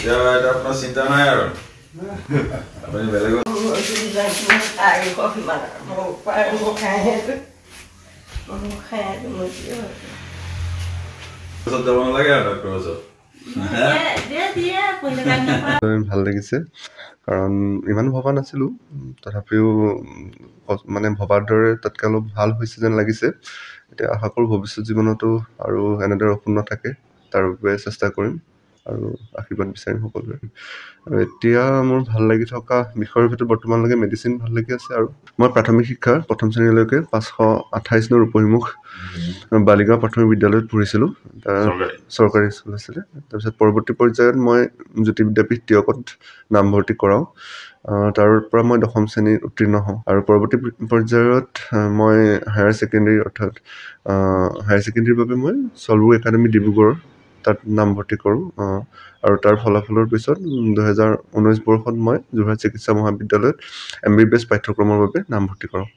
এটা আপোনাৰ চিন্তা নাই আৰু আপুনি বেলেগত যাব নালাগে আৰু ডক্টৰৰ ওচৰত ভাল লাগিছে কাৰণ ইমান ভবা নাছিলোঁ তথাপিও মানে ভবাৰ দৰে তাতকৈ অলপ ভাল হৈছে যেন লাগিছে এতিয়া আশা কৰোঁ ভৱিষ্যত জীৱনতো আৰু এনেদৰে অসুখ নাথাকে তাৰ বাবে চেষ্টা কৰিম আৰু আশীৰ্বাদ বিচাৰিম সকলোৰে আৰু এতিয়া মোৰ ভাল লাগি থকা বিষয়ৰ ভিতৰত বৰ্তমানলৈকে মেডিচিন ভাল লাগি আছে আৰু মই প্ৰাথমিক শিক্ষা প্ৰথম শ্ৰেণীলৈকে 528 নং ৰূপহীমুখ বালিগাঁও প্ৰাথমিক বিদ্যালয়ত পঢ়িছিলোঁ চৰকাৰী স্কুল আছিলে তাৰপিছত পৰৱৰ্তী পৰ্যায়ত মই জ্যোতি বিদ্যাপীঠ টিয়কত নামভৰ্তি কৰাওঁ তাৰ পৰা মই 10ম শ্ৰেণীত উত্তীৰ্ণ হওঁ আৰু পৰৱৰ্তী পৰ্যায়ত মই হায়াৰ ছেকেণ্ডেৰী অৰ্থাৎ হায়াৰ ছেকেণ্ডেৰীৰ বাবে মই চলবু একাডেমী ডিব্ৰুগড় তাত নামভৰ্তি কৰোঁ আৰু তাৰ ফলাফলৰ পিছত 2019 বৰ্ষত মই যোৰহাট চিকিৎসা মহাবিদ্যালয়ত MBBS পাঠ্যক্ৰমৰ বাবে নামভৰ্তি কৰাওঁ